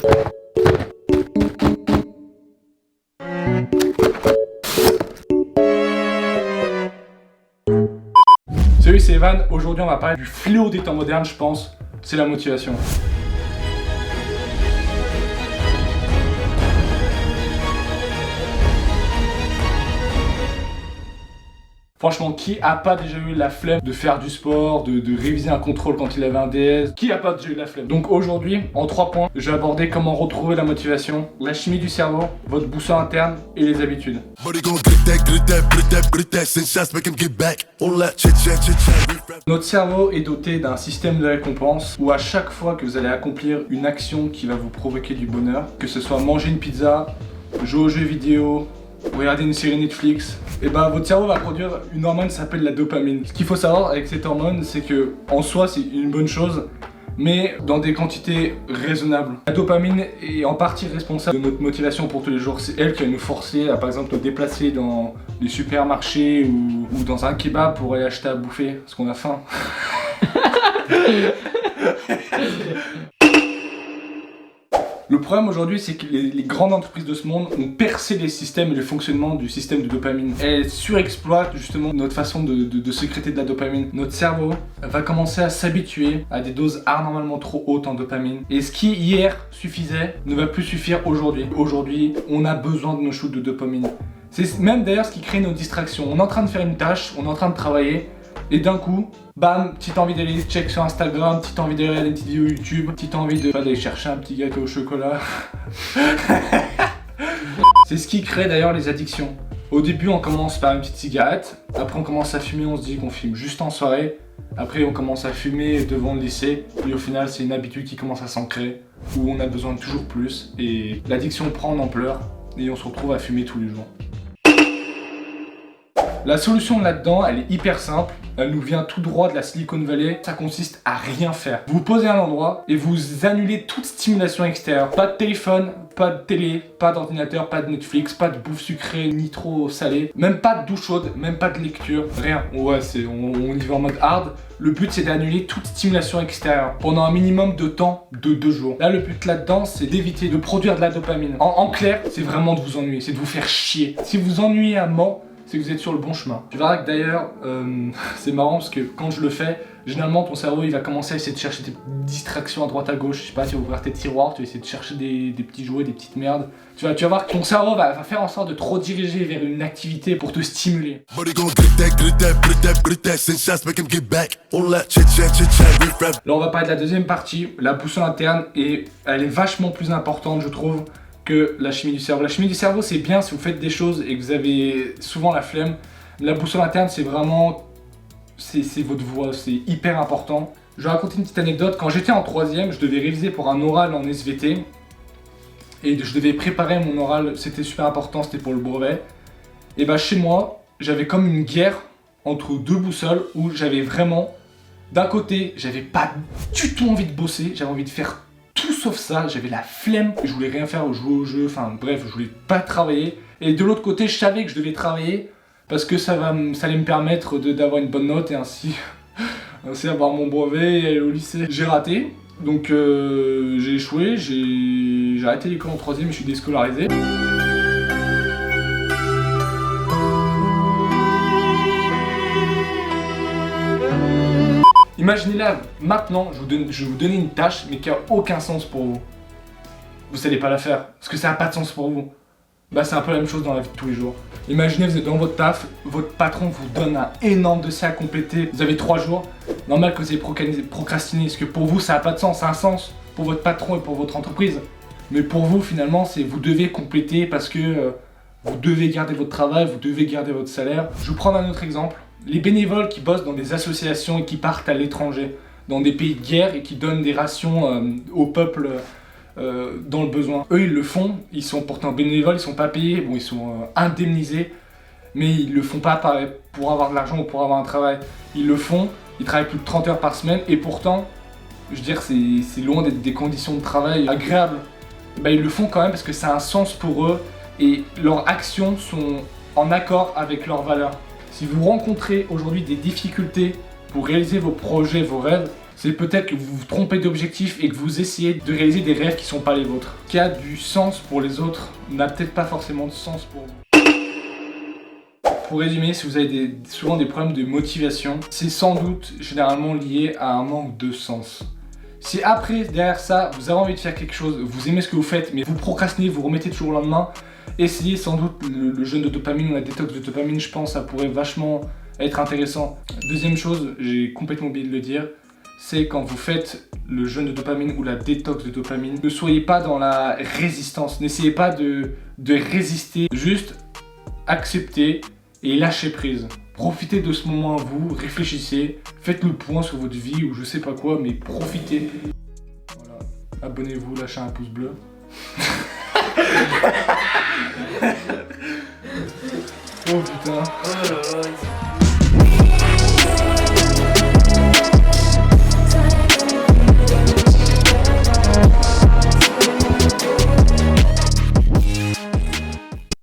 Salut, c'est Evan. Aujourd'hui, on va parler du fléau des temps modernes, je pense. C'est la motivation. Franchement, qui a pas déjà eu la flemme de faire du sport, de réviser un contrôle quand il avait un DS? Qui a pas déjà eu la flemme? Donc aujourd'hui, en 3 points, je vais aborder comment retrouver la motivation, la chimie du cerveau, votre boussole interne et les habitudes. Notre cerveau est doté d'un système de récompense où à chaque fois que vous allez accomplir une action qui va vous provoquer du bonheur, que ce soit manger une pizza, jouer aux jeux vidéo, regardez une série Netflix, et bah votre cerveau va produire une hormone qui s'appelle la dopamine. Ce qu'il faut savoir avec cette hormone, c'est que en soi c'est une bonne chose, mais dans des quantités raisonnables. La dopamine est en partie responsable de notre motivation pour tous les jours. C'est elle qui va nous forcer à par exemple nous déplacer dans les supermarchés ou dans un kebab pour aller acheter à bouffer parce qu'on a faim. Le problème aujourd'hui, c'est que les grandes entreprises de ce monde ont percé les systèmes et le fonctionnement du système de dopamine. Elles surexploitent justement notre façon de sécréter de la dopamine. Notre cerveau va commencer à s'habituer à des doses anormalement trop hautes en dopamine. Et ce qui hier suffisait ne va plus suffire aujourd'hui. Aujourd'hui, on a besoin de nos shoots de dopamine. C'est même d'ailleurs ce qui crée nos distractions. On est en train de faire une tâche, on est en train de travailler, et d'un coup, bam, petite envie d'aller check sur Instagram, petite envie d'aller regarder une petite vidéo YouTube, petite envie d'aller chercher un petit gâteau au chocolat. C'est ce qui crée d'ailleurs les addictions. Au début, on commence par une petite cigarette, après on commence à fumer, on se dit qu'on fume juste en soirée, après on commence à fumer devant le lycée, et au final c'est une habitude qui commence à s'ancrer, où on a besoin de toujours plus, et l'addiction prend en ampleur, et on se retrouve à fumer tous les jours. La solution là-dedans, elle est hyper simple, elle nous vient tout droit de la Silicon Valley, ça consiste à rien faire. Vous vous posez à un endroit et vous annulez toute stimulation extérieure. Pas de téléphone, pas de télé, pas d'ordinateur, pas de Netflix, pas de bouffe sucrée ni trop salée, même pas de douche chaude, même pas de lecture, rien. Ouais, on y va en mode hard. Le but c'est d'annuler toute stimulation extérieure pendant un minimum de temps de 2 jours. Là, le but là-dedans, c'est d'éviter de produire de la dopamine. En clair, c'est vraiment de vous ennuyer, c'est de vous faire chier. Si vous ennuyez à mort, c'est que vous êtes sur le bon chemin. Tu verras que d'ailleurs, c'est marrant parce que quand je le fais, généralement ton cerveau il va commencer à essayer de chercher des distractions à droite à gauche. Je sais pas, tu vas ouvrir tes tiroirs, tu vas essayer de chercher des petits jouets, des petites merdes. Tu vas voir que ton cerveau va faire en sorte de te rediriger vers une activité pour te stimuler. Là on va parler de la deuxième partie, la boussole interne, et elle est vachement plus importante je trouve que la chimie du cerveau. La chimie du cerveau c'est bien si vous faites des choses et que vous avez souvent la flemme. La boussole interne c'est vraiment, c'est votre voix, c'est hyper important. Je vais raconter une petite anecdote. Quand j'étais en 3ème, je devais réviser pour un oral en SVT. Et je devais préparer mon oral, c'était super important, c'était pour le brevet. Et bah chez moi, j'avais comme une guerre entre 2 boussoles où j'avais vraiment, d'un côté, j'avais pas du tout envie de bosser, j'avais envie de faire tout sauf ça, j'avais la flemme, je voulais rien faire, jouer au jeu, enfin bref, je voulais pas travailler. Et de l'autre côté, je savais que je devais travailler parce que ça allait me permettre d'avoir une bonne note et ainsi avoir mon brevet et aller au lycée. J'ai raté, donc j'ai échoué, j'ai arrêté l'école en 3ème et je suis déscolarisé. Imaginez là, maintenant, je vais vous donner une tâche, mais qui a aucun sens pour vous. Vous savez pas la faire, parce que ça n'a pas de sens pour vous. Bah c'est un peu la même chose dans la vie de tous les jours. Imaginez, vous êtes dans votre taf, votre patron vous donne un énorme dossier à compléter, vous avez 3 jours. Normal que vous ayez procrastiné, parce que pour vous ça n'a pas de sens, ça a un sens pour votre patron et pour votre entreprise. Mais pour vous finalement, c'est vous devez compléter parce que vous devez garder votre travail, vous devez garder votre salaire. Je vais vous prendre un autre exemple. Les bénévoles qui bossent dans des associations et qui partent à l'étranger, dans des pays de guerre et qui donnent des rations au peuple dans le besoin. Eux ils le font, ils sont pourtant bénévoles, ils sont pas payés, bon ils sont indemnisés, mais ils le font pas pour avoir de l'argent ou pour avoir un travail. Ils le font, ils travaillent plus de 30 heures par semaine et pourtant, je veux dire c'est loin d'être des conditions de travail agréables. Bah, ils le font quand même parce que ça a un sens pour eux et leurs actions sont en accord avec leurs valeurs. Si vous rencontrez aujourd'hui des difficultés pour réaliser vos projets, vos rêves, C'est peut-être que vous vous trompez d'objectif et que vous essayez de réaliser des rêves qui sont pas les vôtres. Ce qui a du sens pour les autres n'a peut-être pas forcément de sens pour vous. Pour résumer, si vous avez souvent des problèmes de motivation, c'est sans doute généralement lié à un manque de sens. Si après, derrière ça, vous avez envie de faire quelque chose, vous aimez ce que vous faites, mais vous procrastinez, vous remettez toujours le lendemain, essayez sans doute le jeûne de dopamine ou la détox de dopamine, je pense, ça pourrait vachement être intéressant. Deuxième chose, j'ai complètement oublié de le dire, c'est quand vous faites le jeûne de dopamine ou la détox de dopamine, ne soyez pas dans la résistance, n'essayez pas de résister, juste acceptez et lâchez prise. Profitez de ce moment à vous, réfléchissez, faites le point sur votre vie ou je sais pas quoi, mais profitez. Voilà. Abonnez-vous, lâchez un pouce bleu. Oh putain.